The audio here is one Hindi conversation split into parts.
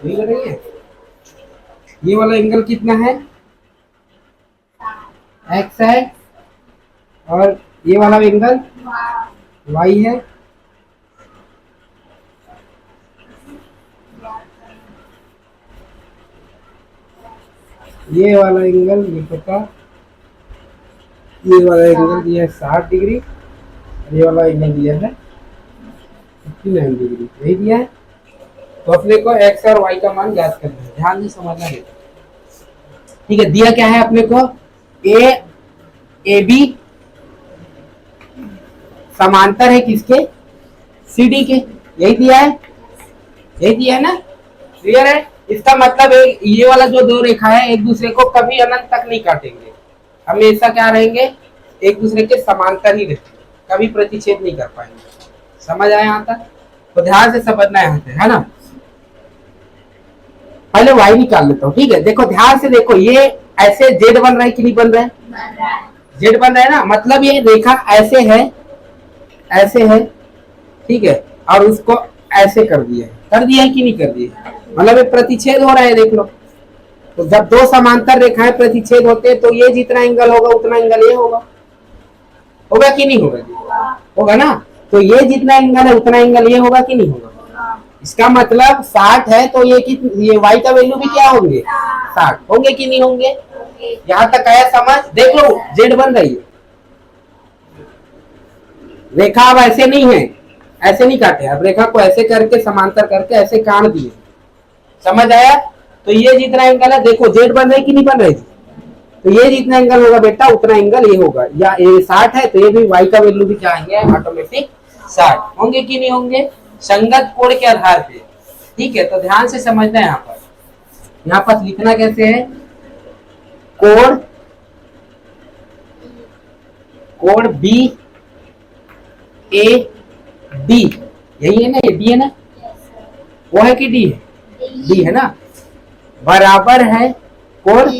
नहीं कर रही है। ये वाला एंगल कितना है? एक्स है। और ये वाला एंगल वाई है। ये वाला एंगल ये पता, ये वाला एंगल दिया है 60 डिग्री, ये वाला एंगल दिया है 59 डिग्री, यही दिया है। तो अपने को एक्स और वाई का मान ज्ञात करना है, ध्यान से समझना है। ठीक है, दिया क्या है अपने को? ए बी समांतर है किसके? सी डी के, यही दिया है, यही दिया है ना। क्लियर है? इसका मतलब ये वाला जो दो रेखा है एक दूसरे को कभी अनंत तक नहीं काटेंगे, हमेशा क्या रहेंगे? एक दूसरे के समांतर ही रहते, कभी प्रतिच्छेद नहीं कर पाएंगे। समझ आया यहाँ तक? तो ध्यान से समझना है यहाँ से, है ना। पहले वाई निकाल लेता हूँ। ठीक है, देखो ध्यान से देखो, ये ऐसे जेड बन रहा है कि नहीं बन रहा है? जेड बन रहा है ना, मतलब ये रेखा ऐसे है, ऐसे है, ठीक है, और उसको ऐसे कर दिया है, कर दिया है कि नहीं कर दिया? मतलब ये प्रतिच्छेद हो रहा है, देख लो। तो जब दो समांतर रेखाएं प्रतिच्छेद होते हैं तो ये जितना एंगल होगा उतना एंगल ये होगा, होगा कि नहीं होगा? होगा ना। तो ये जितना एंगल है उतना एंगल ये होगा कि नहीं होगा? इसका मतलब 60 है तो ये वाई का वैल्यू भी क्या होंगे? 60 होंगे कि नहीं होंगे? यहाँ तक आया समझ? देख लो जेड बन रही है, रेखा अब ऐसे नहीं है, ऐसे नहीं काटे, अब रेखा को ऐसे करके समांतर करके ऐसे काट दिए। समझ आया? तो ये जितना एंगल है, देखो जेड बन रही कि नहीं बन रही? तो ये जितना एंगल होगा बेटा उतना एंगल ये होगा, या ये 60 है तो ये भी वाई का वैल्यू भी क्या आएंगे? ऑटोमेटिक 60 होंगे कि नहीं होंगे? संगत कोण के आधार पे। ठीक है, तो ध्यान से समझना है। यहाँ पर लिखना कैसे है? कोण, कोण बी ए डी, यही है ना, ये डी है ना, वो है कि डी है? डी है ना, बराबर है कोण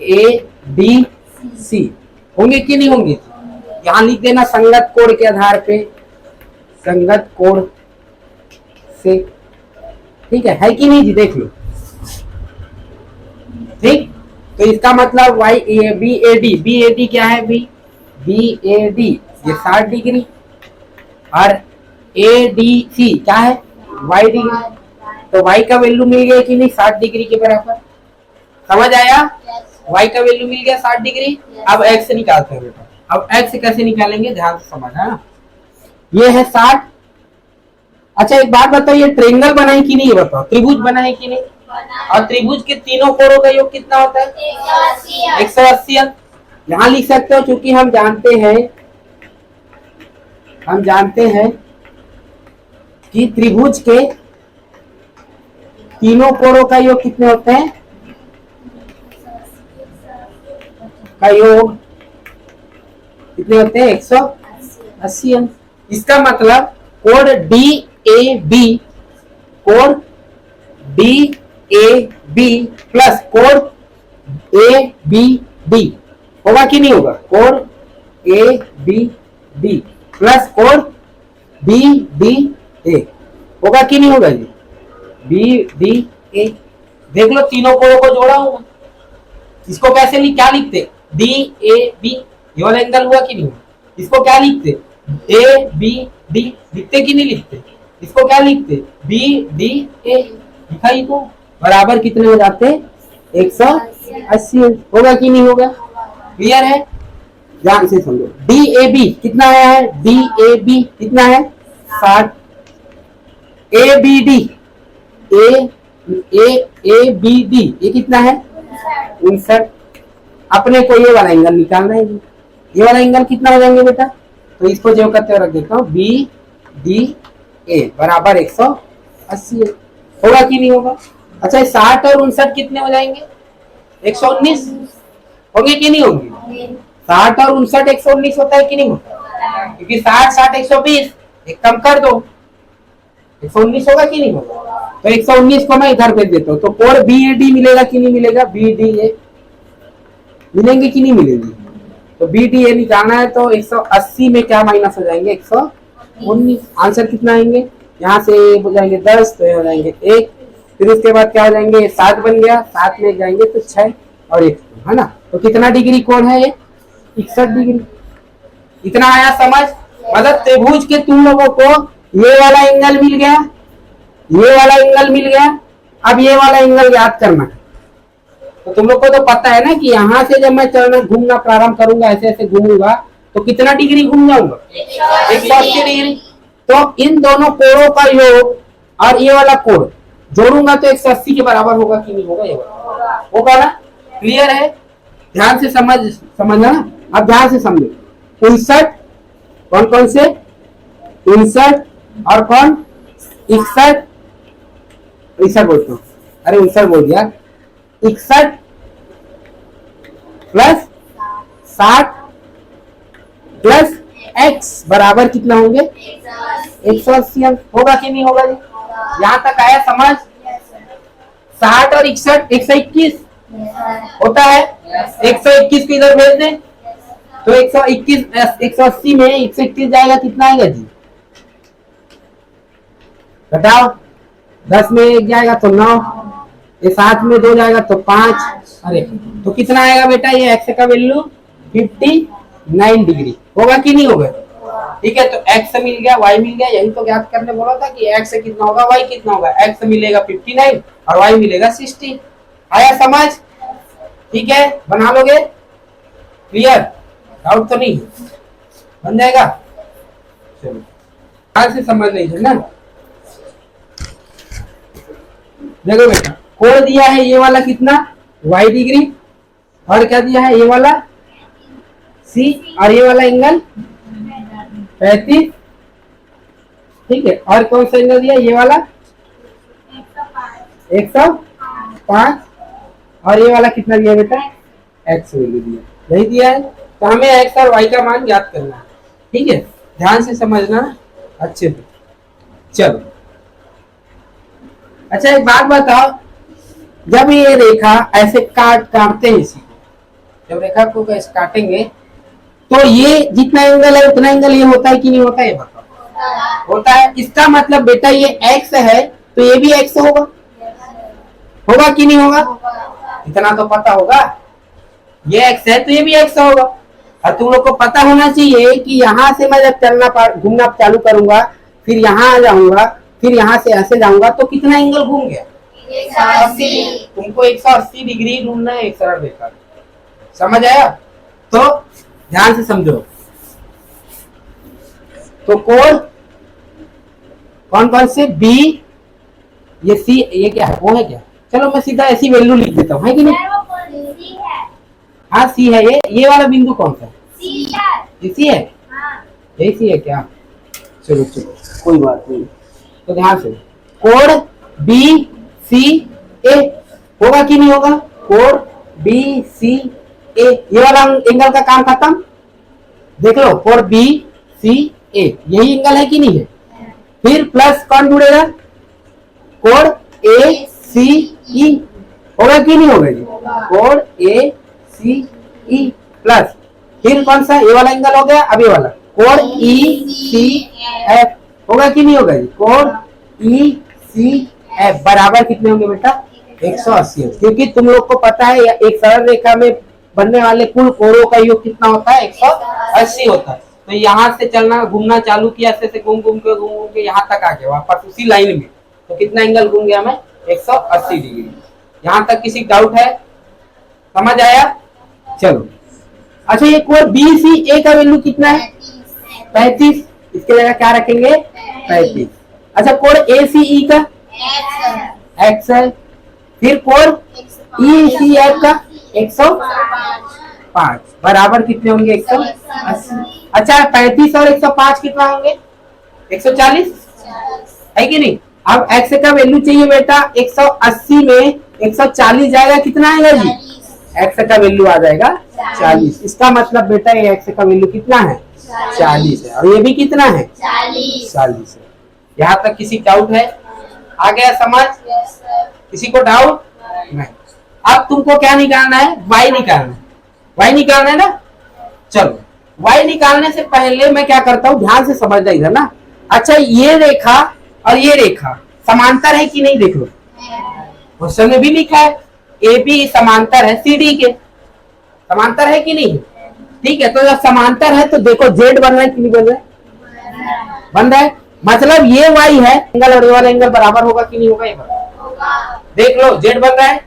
ए डी सी, होंगे कि नहीं होंगे? यहां लिख देना संगत कोण के आधार पे, संगत कोण से। ठीक है कि नहीं जी? देख लो। ठीक, तो इसका मतलब वाई बी ए डी क्या है? बी ए डी ये 60 डिग्री, और ए डी सी क्या है? Y degree. तो वाई का वैल्यू मिल गया कि नहीं? 60 डिग्री के बराबर। समझ आया? वाई का वैल्यू मिल गया 60 डिग्री। अब एक्स निकालते हैं बेटा। अब एक्स कैसे निकालेंगे, ध्यान से समझना है। ये है 60। अच्छा एक बात बताओ, ये ट्रेंगल बना है कि नहीं? बताओ, त्रिभुज बना है कि नहीं? और त्रिभुज के तीनों कोणों का योग कितना होता है? 180। यहां लिख सकते हो, क्योंकि हम जानते हैं कि त्रिभुज के तीनों कोणों का योग कितने होते हैं? का योग कितने होते हैं? 180 अंश। इसका मतलब कोण डी ए बी, कोण डी ए बी प्लस कोण ए बी डी होगा कि नहीं होगा? कोण ए बी डी प्लस कोण बी डी ए होगा कि नहीं होगा जी? बी डी ए, देख लो तीनों कोणों को जोड़ा होगा। इसको कैसे क्या लिखते? डी ए बी, ये वाला एंगल हुआ कि नहीं हुआ? इसको क्या लिखते? ए बी डी लिखते कि नहीं लिखते? इसको क्या लिखते? बी डी ए, लिखा ही तो। बराबर कितने हो जाते? 180 होगा कि नहीं होगा? क्लियर है? ध्यान से समझो। डी ए बी कितना है? डी ए बी कितना है? 60। A B D, A B D ये कितना है? 59। अपने को ये वाला एंगल निकालना है। ये वाला एंगल कितना हो जाएंगे बेटा? तो इसको जो करते हुए रख देता हूँ, बी डी ए बराबर 180 होगा कि नहीं होगा? अच्छा 60 और 59 कितने हो जाएंगे? 119 होंगे कि नहीं होंगे? 60 और 59 119 होता है कि नहीं होता? क्योंकि 60 60 120, एक कम कर दो, 119 होगा कि नहीं होगा? तो 119 को मैं इधर भेज देता हूँ। तो कोण बी ए डी मिलेगा कि नहीं मिलेगा? बी डी ए मिलेंगे कि नहीं मिलेंगे? तो बी डी ए निकालना है तो 180 में क्या माइनस हो जाएंगे? 119। आंसर कितना आएंगे? यहाँ से हो जाएंगे 10, तो ये हो जाएंगे 1, फिर उसके बाद क्या हो जाएंगे 7 बन गया, 7 में जाएंगे तो 6 और 1, है ना। तो कितना डिग्री कोण है ये 61 डिग्री। इतना आया समझ। मतलब त्रिभुज के तुम लोगों को ये वाला एंगल मिल गया, ये वाला एंगल मिल गया, अब ये वाला एंगल याद करना है। तो तुम लोग को तो पता है ना कि यहाँ से जब मैं चलना घूमना प्रारंभ करूंगा, ऐसे ऐसे घूमूंगा तो कितना डिग्री घूम जाऊंगा 180 डिग्री। तो इन दोनों कोणों का योग और ये वाला कोण जोड़ूंगा तो 180 के बराबर होगा कि नहीं होगा, ये होगा ना। क्लियर है, ध्यान से समझना ना। अब ध्यान से समझो 59 कौन कौन से 59 और कौन 61 बोलते हो, अरे 59 बोल दिया। 61 प्लस 60 प्लस x बराबर कितना होंगे 180 अंक। होगा कि नहीं होगा जी, यहाँ तक आया समझ। 60 और 61 121 होता है, 121 को इधर भेज दें तो 121 180 में 121 जाएगा, कितना आएगा जी घटाओ, 10 में 1 जाएगा तो 9, ये 7 में 2 जाएगा तो 5, अरे तो कितना आएगा बेटा ये x का वैल्यू 59 डिग्री। होगा कि नहीं होगा, ठीक है। तो x मिल गया, y मिल गया, यही तो ज्ञात करने बोला था कि x कितना होगा y कितना होगा। x मिलेगा 59 और y मिलेगा 60। आया समझ, ठीक है, बना लोगे, क्लियर, डाउट तो नहीं, बन जाएगा। चलो आज से समझ लीजिए ना। देखो बेटा कोण दिया है ये वाला कितना y डिग्री, और क्या दिया है ये वाला c, और ये वाला एंगल 35, ठीक है। और कौन सा एंगल दिया ये वाला 105, और ये वाला कितना दिया बेटा x वैल्यू दिया, यही दिया है। तो हमें x और y का मान ज्ञात करना है, ठीक है, ध्यान से समझना अच्छे से। चलो अच्छा एक बात बताओ, जब ये रेखा ऐसे काटते हैं इसी को, जब रेखा को ऐसे काटेंगे तो ये जितना एंगल है उतना एंगल ये होता है कि नहीं होता है, ये बताओ होता है। इसका मतलब बेटा ये x है तो ये भी x होगा, होगा कि नहीं होगा, इतना तो पता होगा, ये x है तो ये भी x होगा। और तुम लोग को पता होना चाहिए कि यहाँ से मैं जब चलना घूमना चालू करूंगा, फिर यहाँ आ जाऊंगा, फिर यहाँ से ऐसे जाऊंगा तो कितना एंगल घूम गया 180। तुमको 180 डिग्री ढूंढना है एक सरल रेखा, समझ आया। तो ध्यान से समझो, तो कोण कौन कौन से b, ये c, ये क्या है वो है क्या, चलो मैं सीधा ऐसी वैल्यू लिख देता हूँ, है कि नहीं। हाँ सी है, ये वाला बिंदु कौन सा है, सी है, यही सी है क्या, चलो चलो कोई बात नहीं। तो ध्यान से कोण बी सी ए होगा कि नहीं होगा, कोण बी सी ए, ये वाला एंगल का काम खत्म। देख लो कोण बी सी ए यही एंगल है कि नहीं है, फिर प्लस कौन जुड़ेगा कोण ए सी ई, होगा कि नहीं होगा जी, कोण ए सी ई प्लस फिर कौन सा ये वाला एंगल हो गया, अब ये वाला कोण ई सी एफ, होगा कि नहीं होगा जी, कोण ई सी एफ बराबर कितने होंगे बेटा 180। क्योंकि तुम लोग को पता है एक सरल रेखा में बनने वाले कुल कोणों का योग कितना होता है 180 होता है। तो यहाँ से चलना घूमना चालू किया, ऐसे घूम घूम के यहाँ तक आ गया वापस उसी लाइन में, तो कितना एंगल घूम गया मैं 180 डिग्री। यहाँ तक किसी डाउट है, समझ आया। चलो अच्छा ये कोण बी सी ए का वैल्यू कितना है 35, इसके जगह क्या रखेंगे 35। अच्छा कोण ए सी ई का x है, फिर कोण ई सी एफ का 105 बराबर कितने होंगे 180। अच्छा 35 और 105 कितना होंगे 140, है कि नहीं। अब x का वैल्यू चाहिए बेटा 180 में 140 जाएगा, कितना आएगा जी x का वैल्यू आ जाएगा 40। इसका मतलब बेटा ये x का वैल्यू कितना है 40 है, और ये भी कितना है 40 है। यहाँ तक किसी डाउट है, आ गया समझ, किसी को डाउट नहीं। अब तुमको क्या निकालना है y निकालना है, y निकालना है ना। चलो y निकालने से पहले मैं क्या करता हूँ, ध्यान से समझना इधर ना। अच्छा ये रेखा और ये रेखा समांतर है कि नहीं, देख लो क्वेश्चन में भी लिखा है ए बी समांतर है सी डी के, समांतर है कि नहीं, ठीक है। तो जब समांतर है तो देखो जेड बन रहा है कि नहीं बन रहा है, बन रहा है, मतलब ये वाई है एंगल और ये वाला एंगल बराबर होगा कि नहीं होगा, ये देख लो जेड बन रहा है,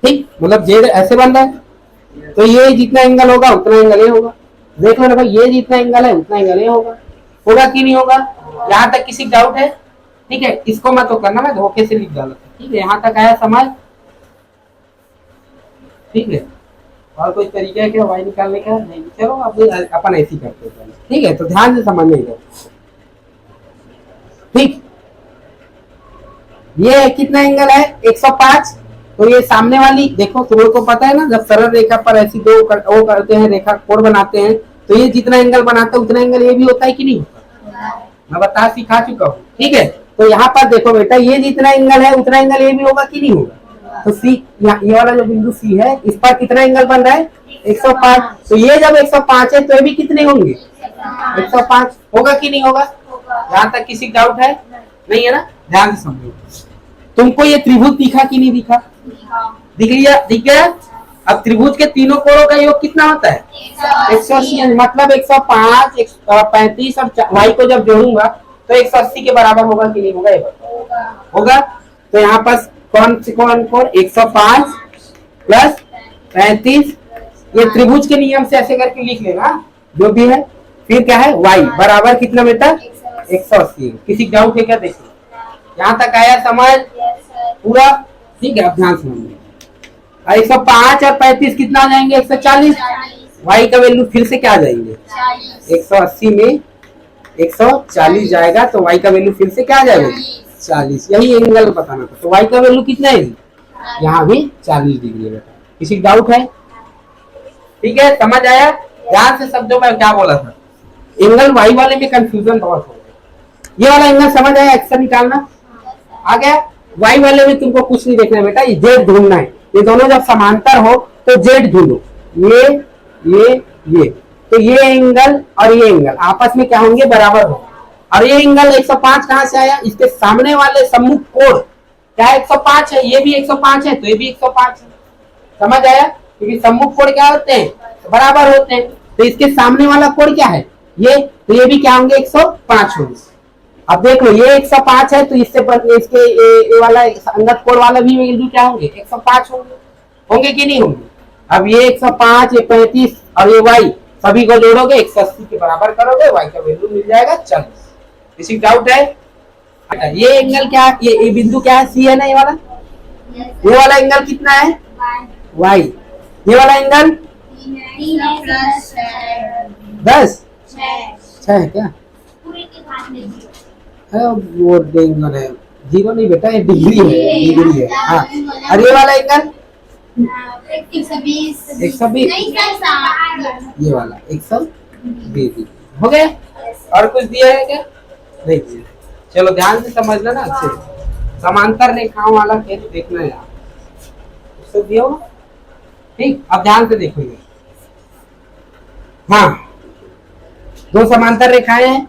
ठीक, मतलब जेड ऐसे बन रहा है, तो ये जितना एंगल होगा उतना एंगल ये होगा, देख लो ना भाई, ये जितना एंगल है उतना एंगल ये होगा कि नहीं होगा। यहाँ तक किसी डाउट है, ठीक है, इसको मत तो करना, मैं धोखे से लिख डाला था, ठीक है, यहाँ तक आया समझ, ठीक है। और कोई तरीका है क्या वाई निकालने का, नहीं, चलो अपन ऐसी करते हैं, ठीक है, तो ध्यान से समझने का, ठीक। ये कितना एंगल है 105, तो ये सामने वाली देखो, तुम लोग को पता है ना, जब सरल रेखा पर ऐसी दो वो करते हैं, रेखा कोण बनाते हैं, तो ये जितना एंगल बनाता है उतना एंगल ये भी होता है कि नहीं होता, मैं बता सिखा चुका हूँ, ठीक है। तो यहाँ पर देखो बेटा, ये जितना एंगल है उतना एंगल ये भी होगा कि नहीं होगा, तो सी, ये वाला जो बिंदु सी है, इस पर कितना एंगल बन रहा है 105, तो ये जब 105 है तो ये भी कितने होंगे 105, होगा कि नहीं होगा, यहाँ तक किसी डाउट है, नहीं है ना, ध्यान से समझो। तुमको ये त्रिभुज दिखा कि नहीं दिखा, दिख गया। अब त्रिभुज के तीनों कोणों का योग कितना होता है 180, मतलब 105 135 और वाई को जब जोड़ूंगा तो 180 के बराबर होगा कि नहीं होगा, ये होगा। तो यहाँ पर कौन से कोण 105 प्लस 35, ये त्रिभुज के नियम से ऐसे करके लिख लेना जो भी है, फिर क्या है वाई बराबर कितना बेटा 180, किसी डाउट है क्या, देखिए यहाँ तक आया समझ पूरा, ठीक है। अब ध्यान से 105 और 35 कितना आ जाएंगे 140, वाई का वैल्यू फिर से क्या आ जाएंगे 180 में 140 जाएगा, तो वाई का वैल्यू फिर से क्या आ जाएगा 40, यही एंगल बताना था, तो वाई का वैल्यू कितना है, यहाँ भी 40 डिग्री बेटा, किसी डाउट है, ठीक है, समझ आया। ध्यान से समझो मैं क्या बोला था, एंगल वाई वाले में कंफ्यूजन बहुत हो गया, ये वाला एंगल समझ आया, एक्शन निकालना आ गया। वाई वाले में तुमको कुछ नहीं देखना है बेटा, ये जेड ढूंढना है, ये दोनों जब समांतर हो तो जेड ढूंढो, ये तो ये एंगल और ये एंगल आपस में क्या होंगे बराबर हो, और ये एंगल 105 कहां से आया, इसके सामने वाले सम्मुख कोण क्या 105 है, ये भी 105 है, तो ये भी 105 है, समझ आया, क्योंकि सम्मुख कोण क्या होते हैं बराबर होते हैं, तो इसके सामने वाला कोण क्या है ये, तो ये भी क्या होंगे 105 होंगे। अब देख लो ये 105 है, तो इससे इसके ये वाला अंगत कोण वाला भी वैल्यू क्या होंगे 105 होंगे कि नहीं होंगे। अब ये 105, ये 35 और ये वाई सभी को जोड़ोगे 180 के बराबर करोगे, वाई का वैल्यू मिल जाएगा 40, किसी डाउट है। ये एंगल क्या, ये बिंदु क्या है सी है ना, ये वाला एंगल कितना है वाई, ये वाला एंगल 10 6 है क्या, वो एंगल है 0 नहीं बेटा, ये डिग्री है, हाँ, और ये वाला एंगल 120, ये वाला 120 हो गया। और कुछ दिया है क्या, नहीं दिया, चलो ध्यान से समझना ना अच्छे, समांतर रेखाओं वाला खेल देखना है उससे दिया हो, ठीक। अब ध्यान से देखोगे, हाँ, दो समांतर रेखाएं हैं,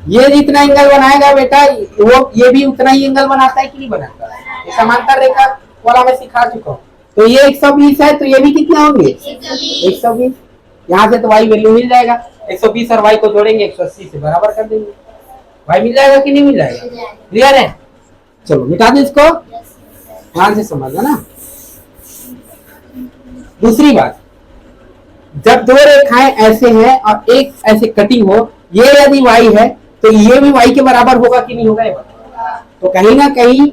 ये जितना एंगल बनाएगा बेटा वो ये भी उतना ही एंगल बनाता है कि नहीं बनाता, ये समांतर रेखा वाला मैं सिखा चुका हूँ। तो ये 120 है, तो ये भी कितना होंगे 120, यहाँ से तो वाई वैल्यू मिल जाएगा, 120 और वाई को जोड़ेंगे 180 से बराबर कर देंगे, वाई मिल जाएगा कि नहीं मिल जाएगा, क्लियर है। चलो मिटा दो इसको, ध्यान से समझना ना। दूसरी बात, जब दो रेखाएं ऐसे हैं और एक ऐसे कटिंग हो, ये यदि वाई है तो ये भी वाई के बराबर होगा कि नहीं होगा, ये तो कहीं ना कहीं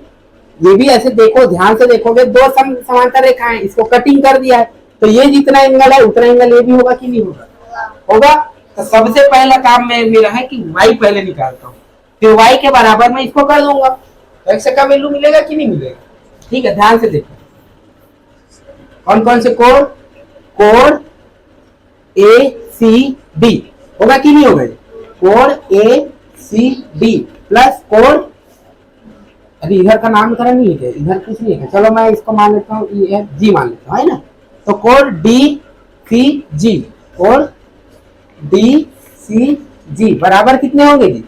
ये भी ऐसे देखो, ध्यान से देखोगे, दो समांतर रेखाएं, इसको कटिंग कर दिया है, तो ये जितना एंगल है उतना एंगल ये भी होगा कि नहीं होगा। तो सबसे पहला काम मेरा है कि वाई पहले निकालता हूँ, फिर वाई के बराबर में इसको कर दूंगा, तो एक्स का वैल्यू मिलेगा कि नहीं मिलेगा, ठीक है। ध्यान से देखो कौन कौन से कोण, कोण ए सी डी होगा कि नहीं होगा, कोण ए सी डी प्लस कोण, अभी इधर का नाम करा नहीं है, इधर कुछ नहीं है, चलो मैं इसको मान लेता हूँ जी मान लेता हूँ, है ना। तो कोण डी सी जी, कोण डी सी जी बराबर कितने होंगे जी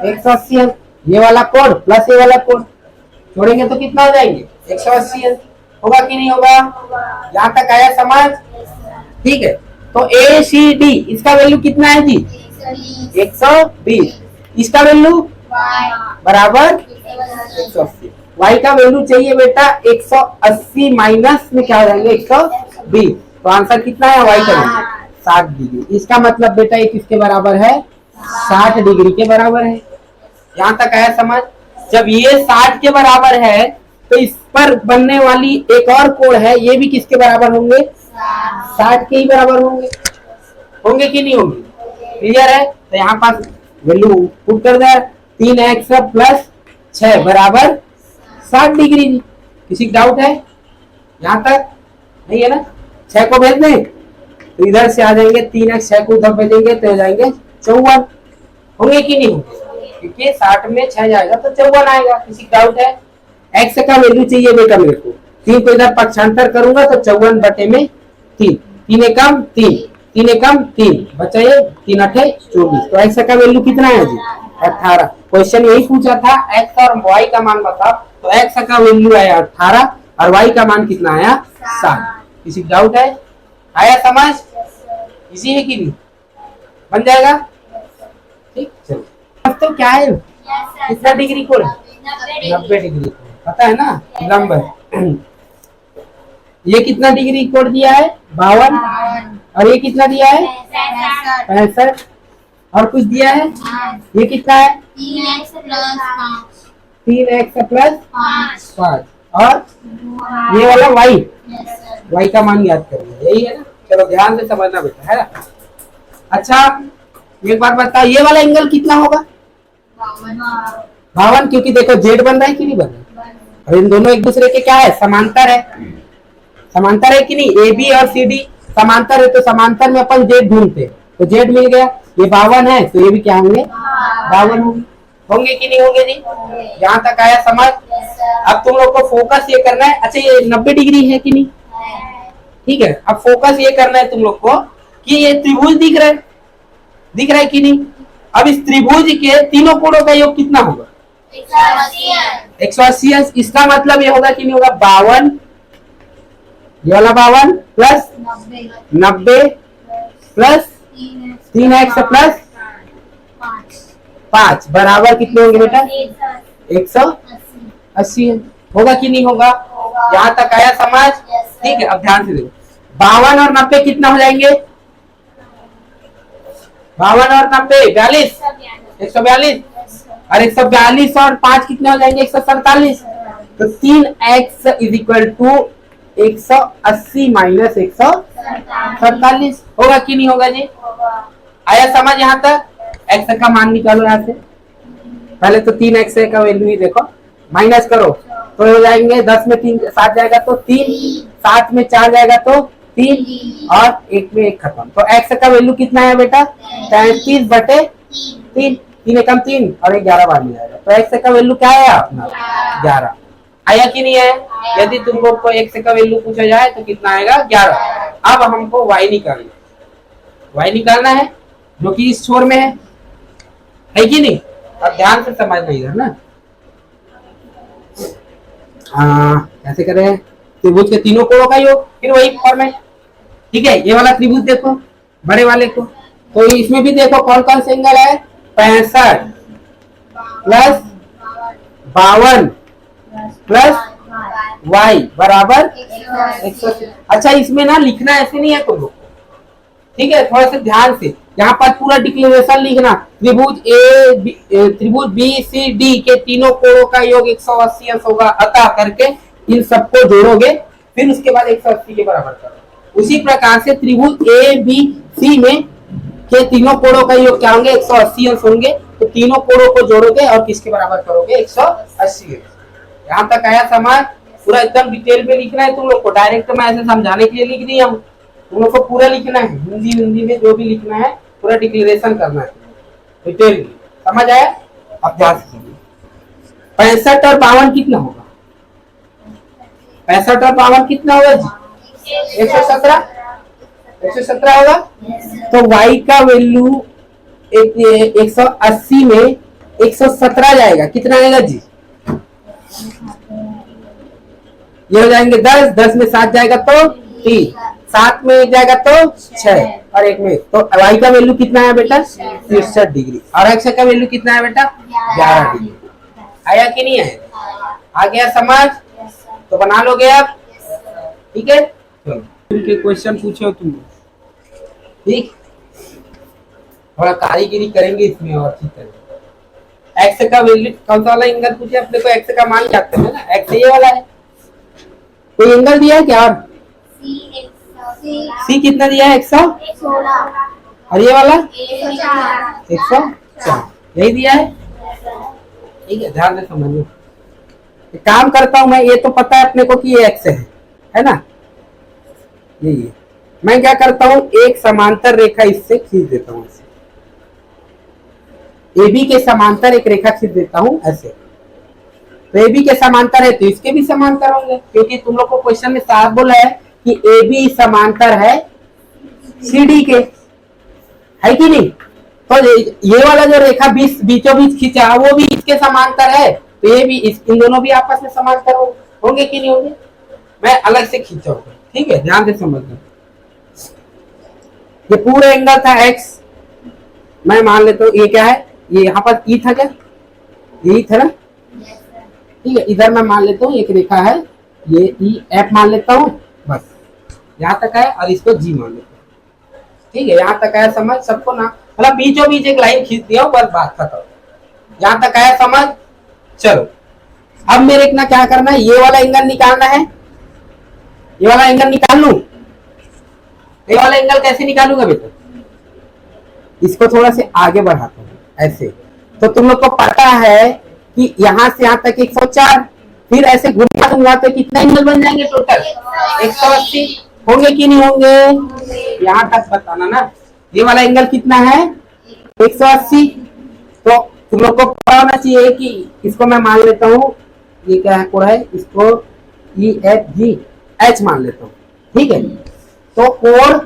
180 अंक। ये वाला कोड प्लस ये वाला कोड जोड़ेंगे तो कितना हो जाएंगे 180 अंक। होगा कि नहीं होगा? यहाँ तक आया समझ? ठीक है, तो ए सी डी इसका वैल्यू कितना है जी 120। इसका वैल्यू बराबर 180। वाई का वैल्यू चाहिए बेटा 180 माइनस में क्या हो जाएंगे 120। तो आंसर कितना है वाई का वैल्यू 60 डिग्री। इसका मतलब बेटा ये किसके बराबर है 60 डिग्री के बराबर है। यहाँ तक आया समझ? जब ये 60 के बराबर है तो इस पर बनने वाली एक और कोण है, ये भी किसके बराबर होंगे 60 के ही बराबर होंगे। होंगे कि नहीं होंगे? क्लियर है? तो यहाँ पास वैल्यू पुट कर दे 3x प्लस 6 बराबर 60 डिग्री। किसी डाउट है यहाँ तक? नहीं है ना? 6 को भेज दें तो इधर से आ जाएंगे 3x, 6 को उधर भेजेंगे तो हो जाएंगे 54। होंगे कि नहीं होंगे? क्योंकि 60 में 6 जाएगा तो 54 आएगा। किसी डाउट है? x का वैल्यू चाहिए बेटा मेरे को। 3 को इधर पक्षांतर करूंगा तो 54 बटे में 3, 3 एकम 3, 3 एकम 3 बचा ये 3 अठे 24। तो x का वैल्यू कितना है जी 18। क्वेश्चन यही पूछा था x और y का मान बताओ, तो x का वैल्यू आया 18 और y का मान कितना आया 60। किसी डाउट है? आया समझ? इजी है कि नहीं? बन जाएगा? ठीक चलो। अब तो क्या है कितना डिग्री कोण 90 डिग्री पता है ना लंब है। ये कितना डिग्री कोण दिया है 52 और ये कितना दिया है 65 और कुछ दिया है ये कितना है 3x प्लस 5 और ये वाला y का मान याद करिए। यही है ना? चलो ध्यान से समझना बेटा है ना। अच्छा एक बार बता ये वाला एंगल कितना होगा 52, क्योंकि देखो जेड बन रहा है कि नहीं बन रहा है और इन दोनों एक दूसरे के क्या है समांतर है। समांतर है कि नहीं? ए बी और सी डी समांतर है तो समांतर में अपन जेड ढूंढते तो जेड मिल गया। ये 52 है तो ये भी क्या होंगे 52 होंगे। होंगे कि नहीं होंगे जी? यहाँ तक आया समझ? अब तुम लोग को फोकस ये करना है। अच्छा ये 90 डिग्री है कि नहीं? ठीक है, अब फोकस ये करना है तुम लोग को कि ये त्रिभुज दिख रहा है कि नहीं? अब इस त्रिभुज के तीनों कोणों का योग कितना होगा 180। इसका मतलब ये होगा कि नहीं होगा 52, ये वाला 52 प्लस 90 प्लस 3x प्लस 5 बराबर कितने होंगे बेटा 180। होगा कि नहीं होगा? यहाँ तक आया समझ? ठीक है, अब ध्यान से देखो 52 और 90 कितना हो जाएंगे 52 और 90 42, 142 और 142 और 5 कितने हो जाएंगे 147। तो 3x is equal to 180 minus 147। होगा कि नहीं होगा जी? आया समझ? यहाँ तक x का मान निकालो। यहाँ से पहले तो 3x का वैल्यू ही देखो, माइनस करो तो हो जाएंगे 10 में 3 7 जाएगा तो 3, 7 में 4 जाएगा तो 3 और 1 में 1 खत्म। तो x का वैल्यू कितना है बेटा 33 बटे 3, 3 एकम 3 और 11 बार में जाएगा। तो x का वैल्यू क्या है अपना 11। आया कि नहीं है? यदि तुम लोग को x का वैल्यू पूछा जाए तो कितना आएगा 11। अब हमको y निकालना है जो कि इस छोर में है कि नहीं? अब ध्यान से समझना इधर ना। कैसे करें? त्रिभुज के तीनों कोणों का योग, फिर वही फॉर्मेट। ठीक है, ये वाला त्रिभुज देखो बड़े वाले को, तो इसमें भी देखो कौन कौन से एंगल है 65 प्लस 52 प्लस y बराबर 180। अच्छा इसमें ना लिखना ऐसे नहीं है तुम लोग, ठीक है? थोड़ा सा ध्यान से यहाँ पर पूरा डिक्लेरेशन लिखना। त्रिभुज बी सी डी के तीनों कोणों का योग 180 अंश होगा, अतः करके इन सबको जोड़ोगे फिर उसके बाद 180 के बराबर करो। उसी प्रकार से त्रिभुज ए बी सी में के तीनों कोणों का योग क्या होंगे 180 अंश होंगे। तो तीनों कोणों को जोड़ोगे और किसके बराबर करोगे 180। यहाँ तक आया समझ? पूरा एकदम डिटेल में लिखना है तुम लोग को, डायरेक्ट मैं ऐसे समझाने के लिए लिख दिया हूँ। तुम लोग को पूरा लिखना है, हिंदी में जो भी लिखना है पूरा डिक्लेरेशन करना है डिटेल में। समझ आया? अब ध्यान से सुनिए 65 और 52 कितना होगा 65 और 52 कितना होगा जी 117। 117 होगा। तो y का वैल्यू 180 में 117 जाएगा, कितना आएगा जी? ये हो जाएंगे 10, 10 में 7 जाएगा तो 3, 7 में 1 जाएगा तो 6 और 1 में, तो y का वैल्यू कितना है बेटा? 63 डिग्री। और x का वैल्यू कितना है बेटा? 11 डिग्री। आया कि नहीं आया? आ गया समझ? तो बना लोगे आप? ठीक है, चलो उनके क्वेश्चन पूछो तुम, ठीक? थोड़ा कारीगिरी करेंगे इसमें और ठीक करेंगे। एक्स का वैल्यू कौन सा वाला एंगल पूछे अपने को? एक्स का मान जाते हैं ना, एक्स ये वाला है। कोई एंगल दिया है क्या? और सी कितना दिया है? 116। और ये वाला 104, यही दिया है। ठीक है, ध्यान से समझो। काम करता हूं मैं, ये तो पता है अपने को कि ये एक्स है ना, यही है। मैं क्या करता हूं, एक समांतर रेखा इससे खींच देता हूं, AB के समांतर एक रेखा खींच देता हूं ऐसे। तो AB के समांतर है तो इसके भी समांतर होंगे, क्योंकि तुम लोग को क्वेश्चन में साफ बोला है कि AB समांतर है CD के, है कि नहीं? तो ये वाला जो रेखा बीचों बीच खींचा वो भी इसके समांतर है, तो ये भी इन दोनों भी आपस में समांतर होंगे कि नहीं होंगे? मैं अलग से खींचाऊंगा, ठीक है, ध्यान से समझना। ये पूरा एंगल था x, मैं मान लेता हूँ ये क्या है, ये यहाँ पर ई था क्या? यही था ना, ठीक है। इधर मैं मान लेता हूँ एक रेखा है, ये ई एफ मान लेता हूँ, बस यहाँ तक है, और इसको जी मान लेता हूँ, ठीक है। यहाँ तक आया समझ सबको ना? मतलब बीचों बीच एक लाइन खींच दिया, बस बात खत्म। यहाँ तक आया समझ? चलो अब मेरे इतना क्या करना है, ये वाला एंगल निकालना है। ये वाला एंगल निकाल लूं? ये वाला एंगल कैसे निकालूंगा बेटा? इसको थोड़ा से आगे बढ़ाता हूँ ऐसे। तो तुम लोग को पता है कि यहाँ से यहाँ तक 104, फिर ऐसे घुमा दूंगा तो कितना एंगल बन जाएंगे टोटल? 180 होंगे कि नहीं होंगे? यहाँ तक बताना ना। ये वाला एंगल कितना है? 180। तो तुम लोग को पता होना चाहिए कि इसको मैं मान लेता हूँ, ये क्या है कोण है, इसको EFG मान लेता हूँ, ठीक है। तो कोण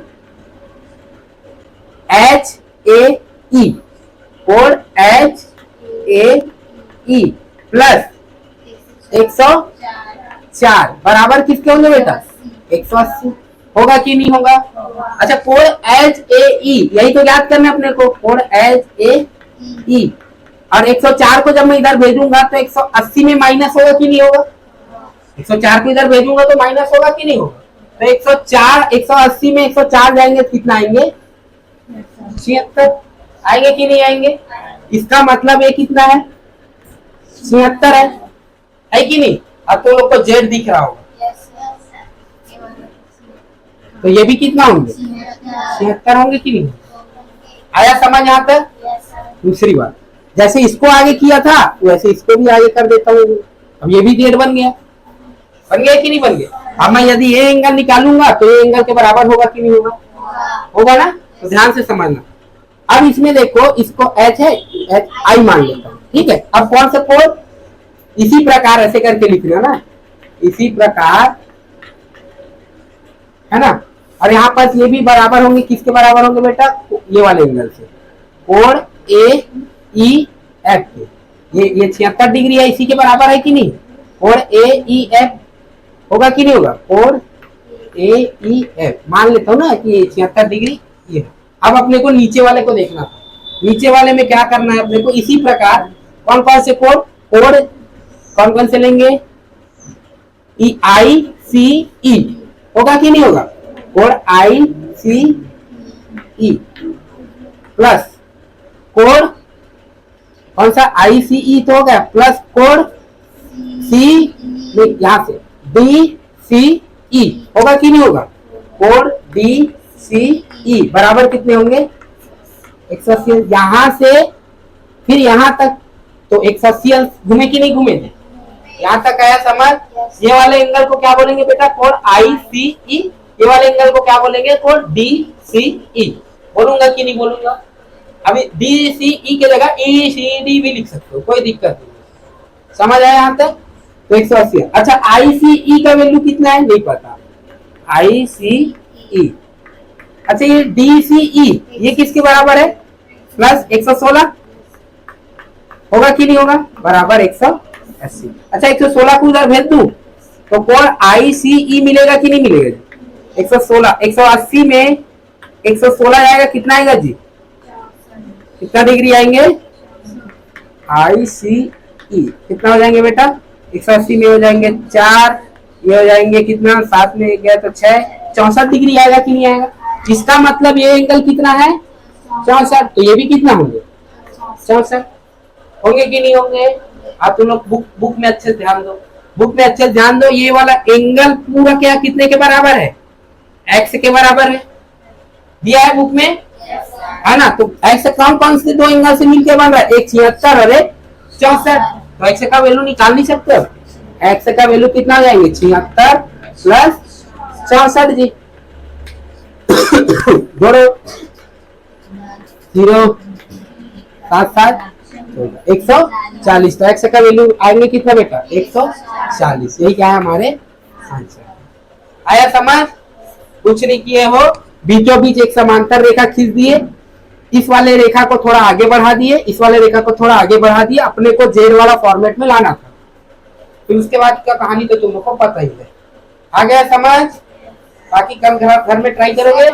HAE, कोण HAE प्लस 104 बराबर किसके होंगे बेटा? 180 होगा कि नहीं होगा? अच्छा, कोण HAE यही तो याद करना है अपने को, कोण HAE। और 104 को जब मैं इधर भेजूंगा तो 180 में माइनस होगा कि नहीं होगा? 104 को इधर भेजूंगा तो माइनस होगा कि नहीं होगा? तो 104 180 में 104 जाएंगे तो कितना आएंगे? 76 आएंगे कि नहीं आएंगे? इसका मतलब ये कितना है? 76 है कि नहीं? अब तो लोग को जेड दिख रहा होगा, तो ये भी कितना होंगे? 76 होंगे कि नहीं? आया समझ यहाँ तक? दूसरी बात, जैसे इसको आगे किया था वैसे इसको भी आगे कर देता हूँ। अब ये भी जेड बन गया कि नहीं बन गया? अब मैं यदि ये एंगल निकालूंगा तो ये एंगल के बराबर होगा कि नहीं होगा? होगा ना? तो ध्यान से समझना। अब इसमें देखो, इसको H है, HI मान लेता हूँ, ठीक है। अब कौन सा कोण? इसी प्रकार ऐसे करके लिख रहे हो ना, इसी प्रकार, है ना। और यहाँ पर ये भी बराबर होंगे, किसके बराबर होंगे बेटा? ये वाले एंगल से, कोण AEF के। ये 76 डिग्री है, इसी के बराबर है कि नहीं? कोण AEF होगा कि नहीं होगा? कोण AEF मान लेता हूँ ना कि 76 डिग्री ये है। अब अपने को नीचे वाले को देखना था, नीचे वाले में क्या करना है अपने को? इसी प्रकार कौन कौन से कोण कौन कौन से लेंगे? ICE होगा कि नहीं होगा? कोण ICE प्लस कोण कौन सा? ICE तो हो गया, प्लस कोण यहाँ से DCE होगा कि नहीं होगा? कोण DCE बराबर कितने होंगे? 180। यहां से फिर यहां तक तो 180 घूमे कि नहीं घूमे? यहाँ तक आया समझ? ये वाले एंगल को क्या बोलेंगे बेटा? कोण ICE। ये वाले एंगल को क्या बोलेंगे? कोण DCE। बोलूंगा कि नहीं बोलूंगा? अभी DCE के जगह ECD भी लिख सकते हो, कोई दिक्कत नहीं। समझ आया यहाँ तक? तो 180। अच्छा, ICE का वैल्यू कितना है? नहीं पता। ICE अच्छा ये DCE ये किसके बराबर है? प्लस 116 होगा कि नहीं होगा? बराबर 180। अच्छा 116 को उधर भेज दूं तो कोण ICE मिलेगा कि नहीं मिलेगा? 116 180 में 116 आएगा, कितना आएगा जी? कितना डिग्री आएंगे? ICE कितना हो जाएंगे बेटा? 180 में हो जाएंगे 4, ये हो जाएंगे कितना? 7 में गया तो 6, 64 डिग्री आएगा कि नहीं आएगा? इसका मतलब ये एंगल कितना है? 64। तो ये भी कितना होंगे? 64 होंगे कि नहीं होंगे? आप तुम लोग बुक में अच्छे से ध्यान दो, बुक में अच्छे से ध्यान दो। ये वाला एंगल पूरा क्या कितने के बराबर है? x के बराबर है, दिया है बुक में, है ना? तो x कौन कौन से दो एंगल से मिलकर बन रहा है? एक 76 और एक 64। तो x का वैल्यू निकाल नहीं सकते? x का वैल्यू कितना हो जाएंगे? 76 प्लस 64 जी। जोड़ो 0 7 7 140। तो x का वैल्यू आएंगे कितना बेटा? 140। यही क्या है हमारे आंसर। आया समझ? कुछ नहीं किए हो, बीचों बीच एक समांतर रेखा खींच दिए, इस वाले रेखा को थोड़ा आगे बढ़ा दिए, इस वाले रेखा को थोड़ा आगे बढ़ा दिए, अपने को जेड वाला फॉर्मेट में लाना था। फिर उसके बाद का कहानी तो तुम लोग को पता ही है। आ गया समझ? बाकी कल घर में ट्राई करोगे।